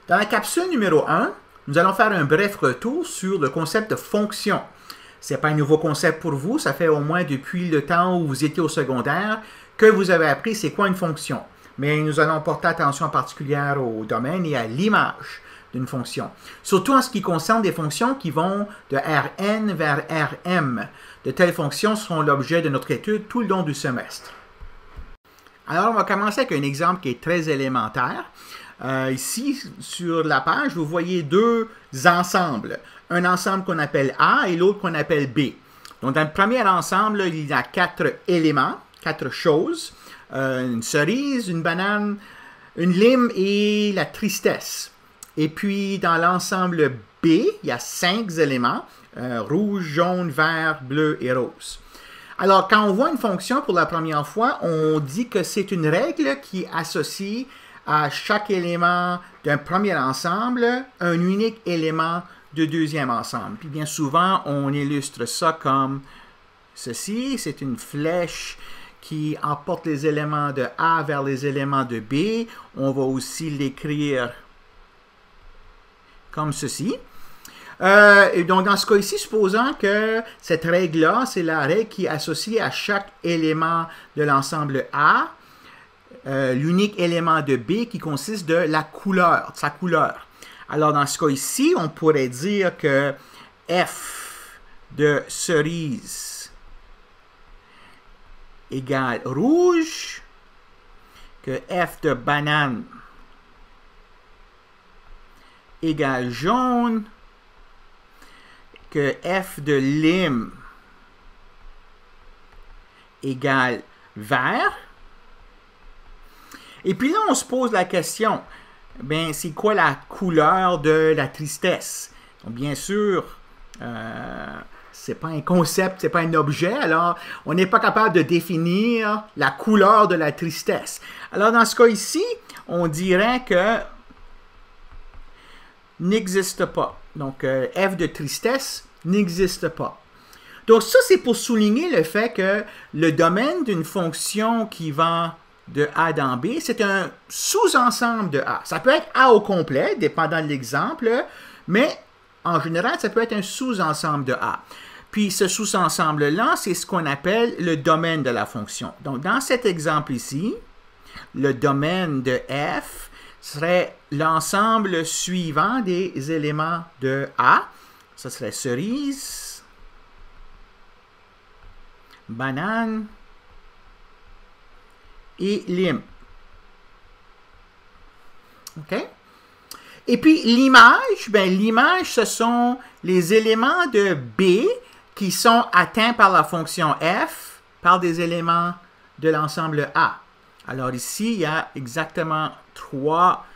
Dans la capsule numéro 1, nous allons faire un bref retour sur le concept de fonction. Ce n'est pas un nouveau concept pour vous, ça fait au moins depuis le temps où vous étiez au secondaire que vous avez appris c'est quoi une fonction. Mais nous allons porter attention particulière au domaine et à l'image d'une fonction. Surtout en ce qui concerne des fonctions qui vont de Rn vers Rm. De telles fonctions seront l'objet de notre étude tout le long du semestre. Alors, on va commencer avec un exemple qui est très élémentaire. Ici, sur la page, vous voyez deux ensembles. Un ensemble qu'on appelle A et l'autre qu'on appelle B. Donc, dans le premier ensemble, il y a 4 éléments, 4 choses. Une cerise, une banane, une lime et la tristesse. Et puis, dans l'ensemble B, il y a 5 éléments, rouge, jaune, vert, bleu et rose. Alors, quand on voit une fonction pour la première fois, on dit que c'est une règle qui associe à chaque élément d'un premier ensemble un unique élément de deuxième ensemble. Puis bien souvent, on illustre ça comme ceci. C'est une flèche qui emporte les éléments de A vers les éléments de B. On va aussi l'écrire comme ceci. Et donc, dans ce cas ici, supposons que cette règle-là, c'est la règle qui est associée à chaque élément de l'ensemble A, l'unique élément de B qui consiste de la couleur, de sa couleur. Alors, dans ce cas ici, on pourrait dire que F de cerise égale rouge, que F de banane égale jaune, que F de lime égale vert. Et puis là, on se pose la question, ben, c'est quoi la couleur de la tristesse? Donc, bien sûr, c'est pas un concept, c'est pas un objet, alors on n'est pas capable de définir la couleur de la tristesse. Alors, dans ce cas ici, on dirait que n'existe pas. Donc, F de tristesse n'existe pas. Donc, ça, c'est pour souligner le fait que le domaine d'une fonction qui va de A dans B, c'est un sous-ensemble de A. Ça peut être A au complet, dépendant de l'exemple, mais en général, ça peut être un sous-ensemble de A. Puis, ce sous-ensemble-là, c'est ce qu'on appelle le domaine de la fonction. Donc, dans cet exemple ici, le domaine de F serait l'ensemble suivant des éléments de A. Ça serait cerise, banane et lime. OK? Et puis l'image, ben, l'image, ce sont les éléments de B qui sont atteints par la fonction F par des éléments de l'ensemble A. Alors ici, il y a exactement 3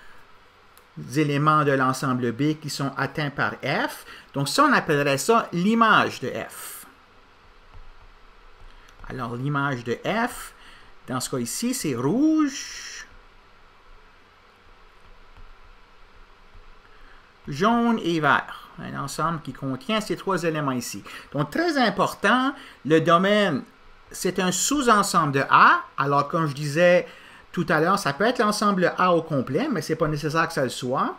éléments de l'ensemble B qui sont atteints par F. Donc ça, on appellerait ça l'image de F. Alors l'image de F, dans ce cas ici, c'est rouge, jaune et vert. Un ensemble qui contient ces 3 éléments ici. Donc très important, le domaine, c'est un sous-ensemble de A. Alors comme je disais tout à l'heure, ça peut être l'ensemble A au complet, mais ce n'est pas nécessaire que ça le soit.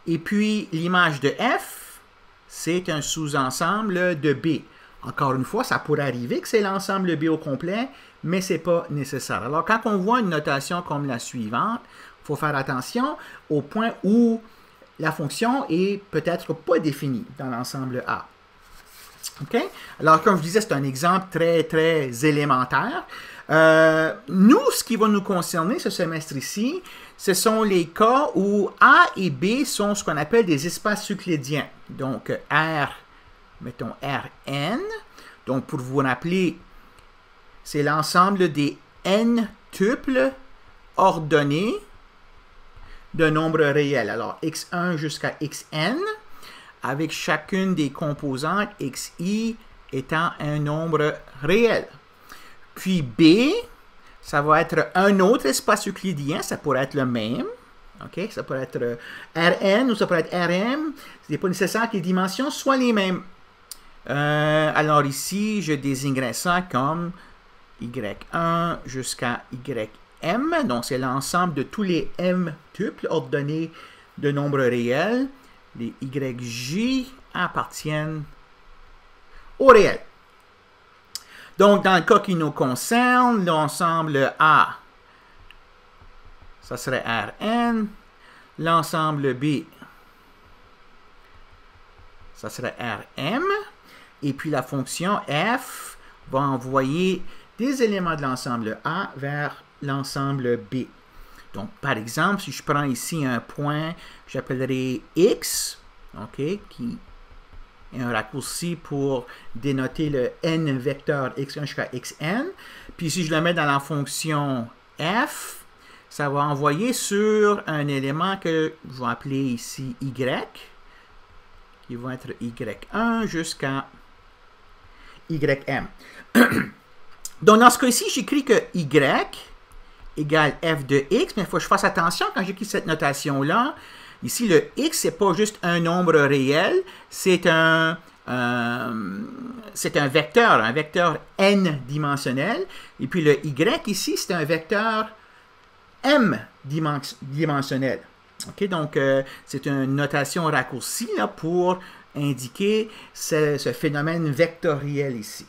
Et puis, l'image de F, c'est un sous-ensemble de B. Encore une fois, ça pourrait arriver que c'est l'ensemble B au complet, mais ce n'est pas nécessaire. Alors, quand on voit une notation comme la suivante, il faut faire attention au point où la fonction est peut-être pas définie dans l'ensemble A. OK? Alors, comme je disais, c'est un exemple très, très élémentaire. Nous, ce qui va nous concerner ce semestre ici, ce sont les cas où A et B sont ce qu'on appelle des espaces euclidiens. Donc, R, mettons Rn. Donc, pour vous rappeler, c'est l'ensemble des n tuples ordonnés de nombres réels. Alors, x1 jusqu'à xn, avec chacune des composantes xi étant un nombre réel. Puis B, ça va être un autre espace euclidien, ça pourrait être le même. OK? Ça pourrait être Rn ou ça pourrait être Rm. Ce n'est pas nécessaire que les dimensions soient les mêmes. Alors ici, je désignerai ça comme Y1 jusqu'à Ym. Donc, c'est l'ensemble de tous les m tuples ordonnés de nombres réels, les YJ appartiennent au réel. Donc, dans le cas qui nous concerne, l'ensemble A, ça serait Rn. L'ensemble B, ça serait Rm. Et puis, la fonction f va envoyer des éléments de l'ensemble A vers l'ensemble B. Donc, par exemple, si je prends ici un point que j'appellerai X, OK, qui est un raccourci pour dénoter le n vecteur x1 jusqu'à xn. Puis, si je le mets dans la fonction f, ça va envoyer sur un élément que je vais appeler ici y, qui va être y1 jusqu'à ym. Donc, dans ce cas-ci, j'écris que y égale f de x, mais il faut que je fasse attention quand j'écris cette notation-là. Ici, le x, ce n'est pas juste un nombre réel, c'est un vecteur n-dimensionnel. Et puis, le y ici, c'est un vecteur m-dimensionnel. OK, donc, c'est une notation raccourcie là, pour indiquer ce phénomène vectoriel ici.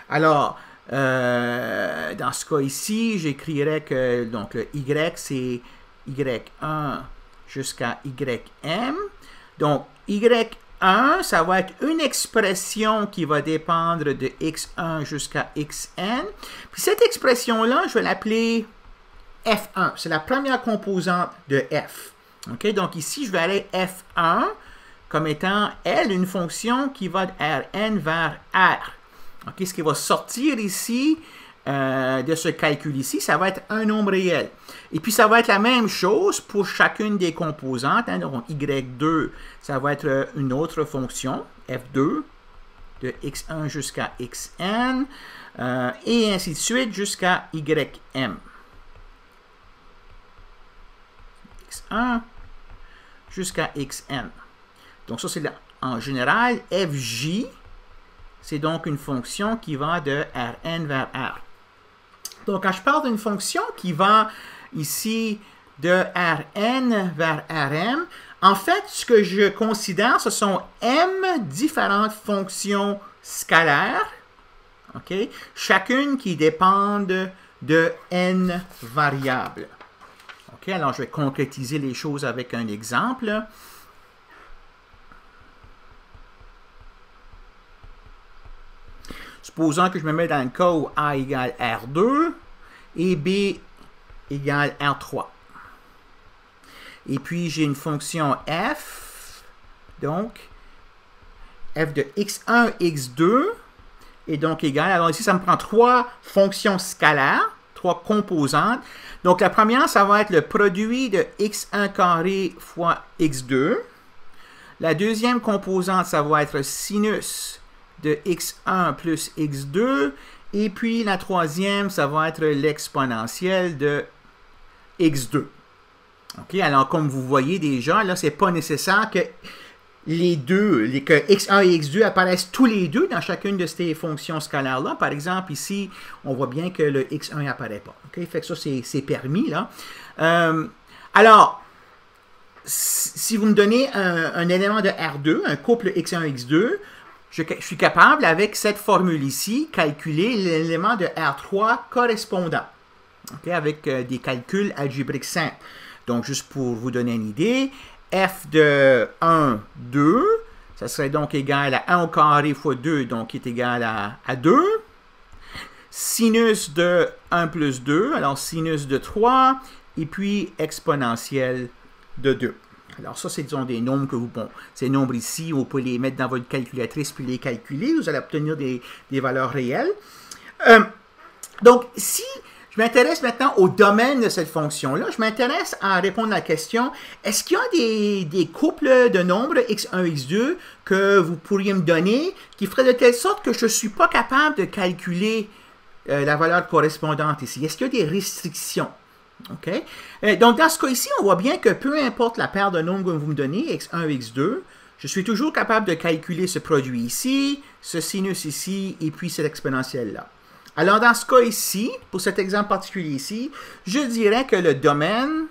Alors, dans ce cas ici, j'écrirais que donc, le y, c'est y1 jusqu'à ym. Donc, y1, ça va être une expression qui va dépendre de x1 jusqu'à xn. Puis cette expression-là, je vais l'appeler f1. C'est la première composante de f. OK? Donc ici, je vais aller f1 comme étant, elle, une fonction qui va de Rn vers R. OK? Ce qui va sortir ici de ce calcul ici, ça va être un nombre réel. Et puis, ça va être la même chose pour chacune des composantes. Hein? Donc, y2, ça va être une autre fonction, f2, de x1 jusqu'à xn, et ainsi de suite jusqu'à ym. x1 jusqu'à xn. Donc, ça, c'est en général, fj, c'est donc une fonction qui va de Rn vers R. Donc, quand je parle d'une fonction qui va ici de Rn vers Rm, en fait, ce que je considère, ce sont m différentes fonctions scalaires, OK? Chacune qui dépendent de n variables. OK? Alors, je vais concrétiser les choses avec un exemple. Supposons que je me mets dans le cas où A égale R2 et B égale R3. Et puis, j'ai une fonction f, donc f de x1, x2, et donc égale, alors ici, ça me prend trois fonctions scalaires, trois composantes. Donc, la première, ça va être le produit de x1 carré fois x2. La deuxième composante, ça va être sinus de x1 plus x2. Et puis, la troisième, ça va être l'exponentielle de x2. OK, alors, comme vous voyez déjà, là, c'est pas nécessaire que que x1 et x2 apparaissent tous les deux dans chacune de ces fonctions scalaires-là. Par exemple, ici, on voit bien que le x1 n'apparaît pas. OK, fait que ça, c'est permis, là. Alors, si vous me donnez un élément de R2, un couple x1, x2, je suis capable, avec cette formule ici, calculer l'élément de R3 correspondant, okay, avec des calculs algébriques simples. Donc, juste pour vous donner une idée, f de 1, 2, ça serait donc égal à 1 au carré fois 2, donc qui est égal à 2. Sinus de 1 plus 2, alors sinus de 3, et puis exponentielle de 2. Alors ça, c'est disons des nombres que vous, bon, ces nombres ici, vous pouvez les mettre dans votre calculatrice puis les calculer, vous allez obtenir des valeurs réelles. Donc, si je m'intéresse maintenant au domaine de cette fonction-là, je m'intéresse à répondre à la question, est-ce qu'il y a des couples de nombres x1, x2 que vous pourriez me donner qui feraient de telle sorte que je ne suis pas capable de calculer la valeur correspondante ici? Est-ce qu'il y a des restrictions? OK? Donc, dans ce cas ici, on voit bien que peu importe la paire de nombres que vous me donnez, x1, x2, je suis toujours capable de calculer ce produit ici, ce sinus ici, et puis cette exponentielle-là. Alors, dans ce cas ici, pour cet exemple particulier ici, je dirais que le domaine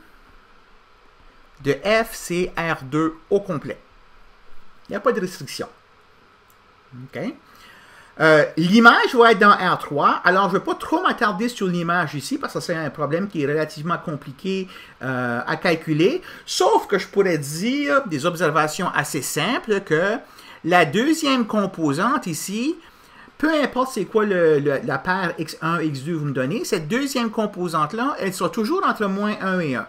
de f, c'est R2 au complet. Il n'y a pas de restriction. OK? L'image va être dans R3. Alors, je ne vais pas trop m'attarder sur l'image ici parce que c'est un problème qui est relativement compliqué à calculer. Sauf que je pourrais dire des observations assez simples que la deuxième composante ici, peu importe c'est quoi la paire x1, x2 vous me donnez, cette deuxième composante-là, elle sera toujours entre moins 1 et 1.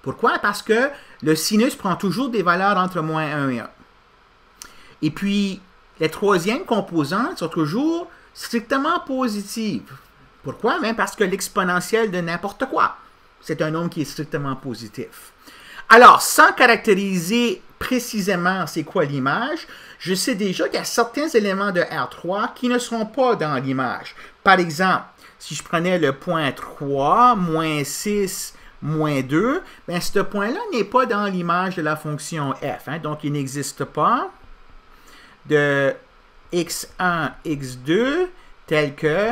Pourquoi? Parce que le sinus prend toujours des valeurs entre moins 1 et 1. Et puis, les troisièmes composantes sont toujours strictement positives. Pourquoi? Même parce que l'exponentielle de n'importe quoi, c'est un nombre qui est strictement positif. Alors, sans caractériser précisément c'est quoi l'image, je sais déjà qu'il y a certains éléments de R3 qui ne seront pas dans l'image. Par exemple, si je prenais le point 3, moins 6, moins 2, bien, ce point-là n'est pas dans l'image de la fonction f. Hein, donc, il n'existe pas de x1, x2 tel que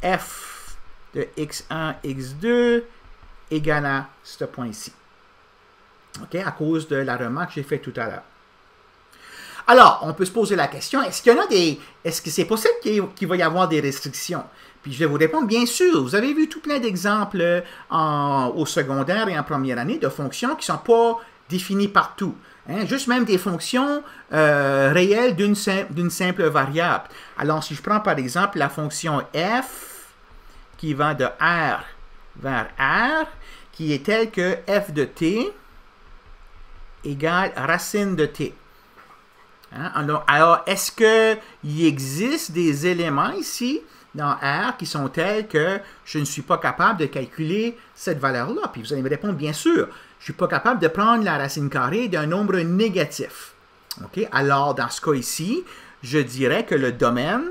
f de x1, x2 égale à ce point-ci. OK? À cause de la remarque que j'ai faite tout à l'heure. Alors, on peut se poser la question, est-ce qu'il y en a des... Est-ce que c'est possible qu'il va y avoir des restrictions? Puis je vais vous répondre, bien sûr. Vous avez vu tout plein d'exemples au secondaire et en première année de fonctions qui ne sont pas définies partout. Hein? Juste même des fonctions réelles d'une simple variable. Alors, si je prends par exemple la fonction f qui va de R vers R, qui est telle que f de t égale racine de t. Hein? Alors est-ce qu'il existe des éléments ici dans R qui sont tels que je ne suis pas capable de calculer cette valeur-là? Puis vous allez me répondre, bien sûr, je ne suis pas capable de prendre la racine carrée d'un nombre négatif. Okay? Alors, dans ce cas ici, je dirais que le domaine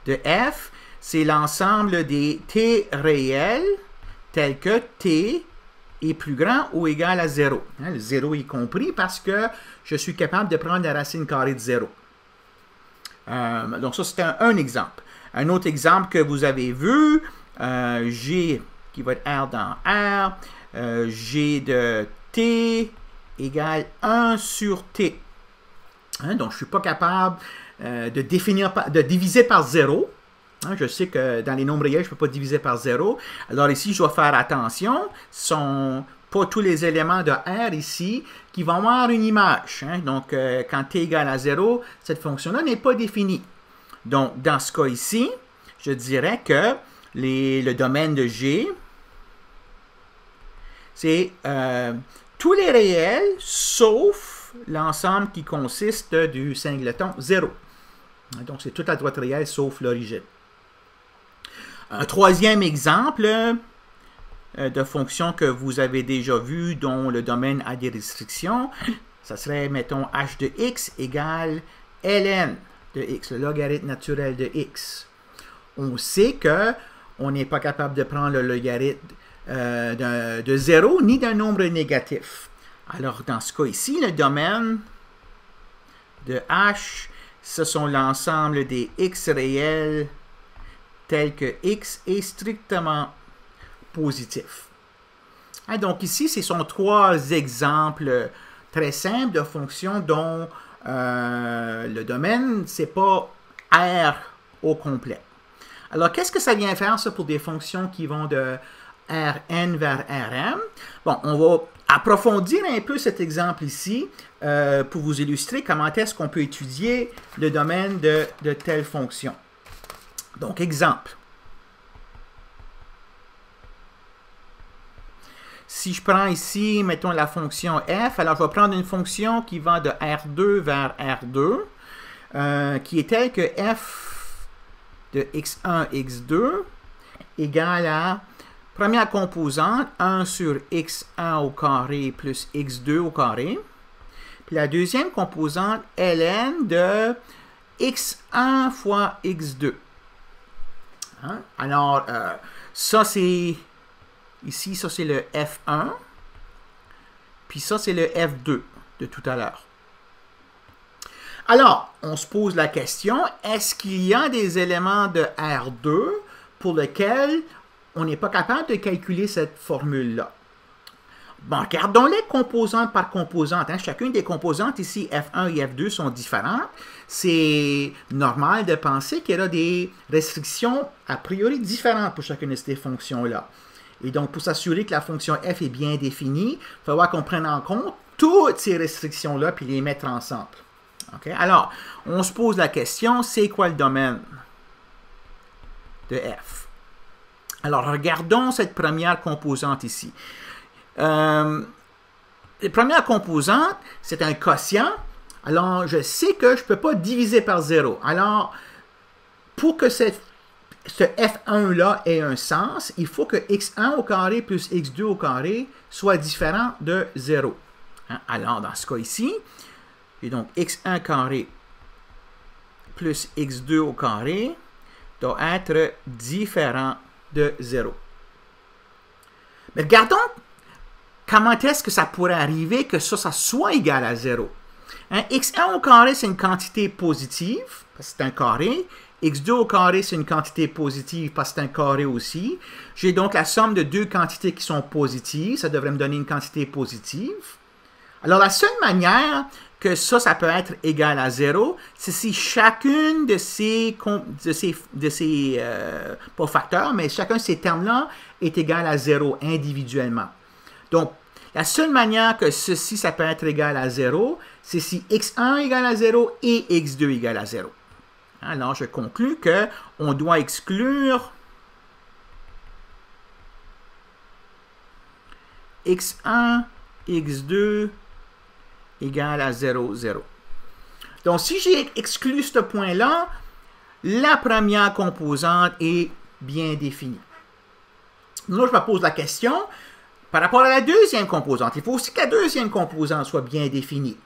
de f, c'est l'ensemble des t réels tels que t est plus grand ou égal à 0. Hein, le 0 est compris parce que je suis capable de prendre la racine carrée de 0. Donc ça, c'est un exemple. Un autre exemple que vous avez vu, G qui va être R dans R, G de T égale 1 sur T. Hein, donc, je ne suis pas capable de diviser par 0. Hein, je sais que dans les nombres réels, je ne peux pas diviser par 0. Alors ici, je dois faire attention. Ce ne sont pas tous les éléments de R ici qui vont avoir une image. Hein. Donc, quand t égale à 0, cette fonction-là n'est pas définie. Donc, dans ce cas ici, je dirais que le domaine de G, c'est tous les réels, sauf l'ensemble qui consiste du singleton 0. Donc, c'est toute la droite réelle, sauf l'origine. Un troisième exemple de fonction que vous avez déjà vu, dont le domaine a des restrictions, ça serait, mettons, h de x égale ln de x, le logarithme naturel de x. On sait qu'on n'est pas capable de prendre le logarithme de 0 ni d'un nombre négatif. Alors, dans ce cas ici, le domaine de h, ce sont l'ensemble des x réels tels que x est strictement positif. Hein, donc ici, ce sont trois exemples très simples de fonctions dont le domaine, ce n'est pas R au complet. Alors, qu'est-ce que ça vient faire, ça, pour des fonctions qui vont de Rn vers Rm? Bon, on va approfondir un peu cet exemple ici pour vous illustrer comment est-ce qu'on peut étudier le domaine de telle fonction. Donc, exemple. Si je prends ici, mettons la fonction f, alors je vais prendre une fonction qui va de R2 vers R2, qui est telle que f de x1, x2 égale à, première composante, 1 sur x1 au carré plus x2 au carré. Puis la deuxième composante, ln de x1 fois x2. Hein? Alors, ça c'est... Ici, ça c'est le F1, puis ça c'est le F2 de tout à l'heure. Alors, on se pose la question, est-ce qu'il y a des éléments de R2 pour lesquels on n'est pas capable de calculer cette formule-là? Bon, regardons-les composante par composante. Hein. Chacune des composantes ici, F1 et F2, sont différentes. C'est normal de penser qu'il y aura des restrictions a priori différentes pour chacune de ces fonctions-là. Et donc, pour s'assurer que la fonction f est bien définie, il va falloir qu'on prenne en compte toutes ces restrictions-là puis les mettre ensemble. Okay? Alors, on se pose la question, c'est quoi le domaine de f? Alors, regardons cette première composante ici. La première composante, c'est un quotient. Alors, je sais que je ne peux pas diviser par 0. Alors, pour que ce f1-là ait un sens, il faut que x1 au carré plus x2 au carré soit différent de 0. Hein? Alors, dans ce cas ici, et donc x1 carré plus x2 au carré doit être différent de 0. Mais regardons comment est-ce que ça pourrait arriver que ça soit égal à 0. Hein? x1 au carré, c'est une quantité positive, parce que c'est un carré. x2 au carré, c'est une quantité positive, parce que c'est un carré aussi. J'ai donc la somme de deux quantités qui sont positives. Ça devrait me donner une quantité positive. Alors, la seule manière que ça peut être égal à 0, c'est si chacune de ces pas facteurs, mais chacun de ces termes-là est égal à 0 individuellement. Donc, la seule manière que ceci, ça peut être égal à 0, c'est si x1 égale à 0 et x2 égale à 0. Alors, je conclus qu'on doit exclure x1, x2 égale à 0, 0. Donc, si j'ai exclu ce point-là, la première composante est bien définie. Là, je me pose la question, par rapport à la deuxième composante, il faut aussi que la deuxième composante soit bien définie.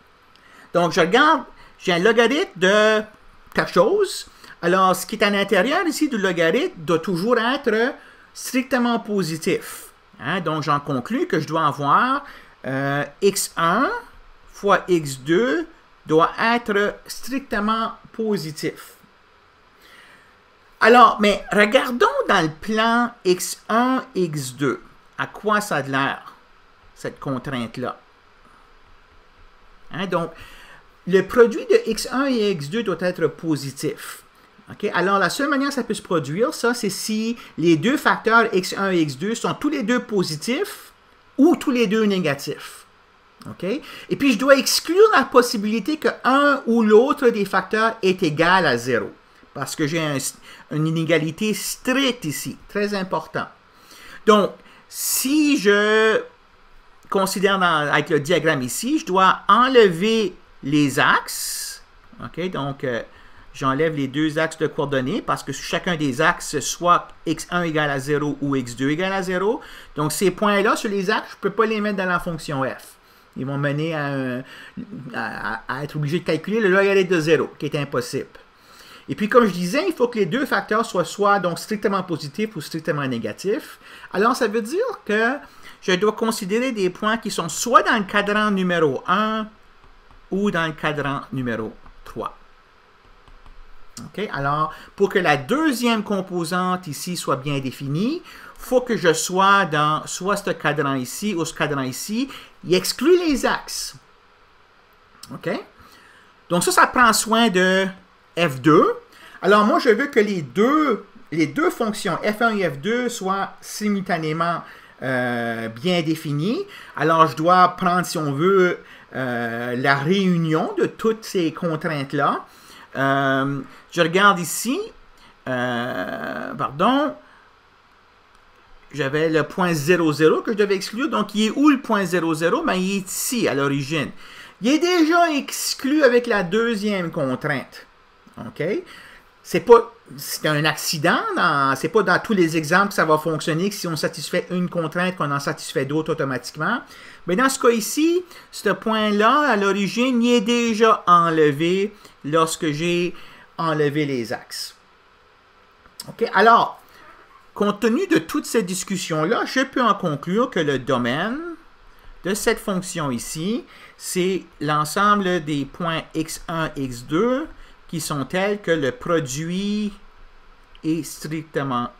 Donc, je regarde, j'ai un logarithme de quelque chose. Alors, ce qui est à l'intérieur ici du logarithme doit toujours être strictement positif. Hein? Donc, j'en conclus que je dois avoir x1 fois x2 doit être strictement positif. Alors, mais regardons dans le plan x1, x2. À quoi ça a l'air, cette contrainte-là? Hein? Donc, le produit de x1 et x2 doit être positif. Okay? Alors, la seule manière que ça peut se produire, ça, c'est si les deux facteurs x1 et x2 sont tous les deux positifs ou tous les deux négatifs. Okay? Et puis, je dois exclure la possibilité que un ou l'autre des facteurs est égal à 0. Parce que j'ai une inégalité stricte ici, très important. Donc, si je considère avec le diagramme ici, je dois enlever les axes. Okay? Donc, j'enlève les deux axes de coordonnées parce que sur chacun des axes, soit x1 égale à 0 ou x2 égale à 0. Donc, ces points-là, sur les axes, je ne peux pas les mettre dans la fonction f. Ils vont mener à être obligé de calculer le logarithme de 0, qui est impossible. Et puis, comme je disais, il faut que les deux facteurs soient donc strictement positifs ou strictement négatifs. Alors, ça veut dire que je dois considérer des points qui sont soit dans le cadran numéro 1 ou dans le cadran numéro 3. Okay? Alors, pour que la deuxième composante ici soit bien définie, il faut que je sois dans soit ce cadran ici ou ce cadran ici. Il exclut les axes. OK? Donc, ça prend soin de f2. Alors, moi, je veux que les deux fonctions f1 et f2 soient simultanément bien définies. Alors, je dois prendre, si on veut, la réunion de toutes ces contraintes-là. Je regarde ici. J'avais le point 0, 0 que je devais exclure. Donc, il est où le point 0, 0? Ben, il est ici, à l'origine. Il est déjà exclu avec la deuxième contrainte. OK? C'est un accident. C'est pas dans tous les exemples que ça va fonctionner que si on satisfait une contrainte, qu'on en satisfait d'autres automatiquement. Mais dans ce cas ici, ce point-là, à l'origine, il est déjà enlevé lorsque j'ai enlevé les axes. OK? Alors, compte tenu de toute cette discussion-là, je peux en conclure que le domaine de cette fonction ici, c'est l'ensemble des points x1, x2 qui sont tels que le produit est strictement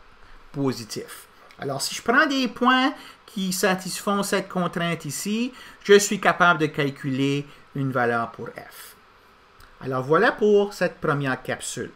positif. Alors, si je prends des points qui satisfont cette contrainte ici, je suis capable de calculer une valeur pour f. Alors, voilà pour cette première capsule.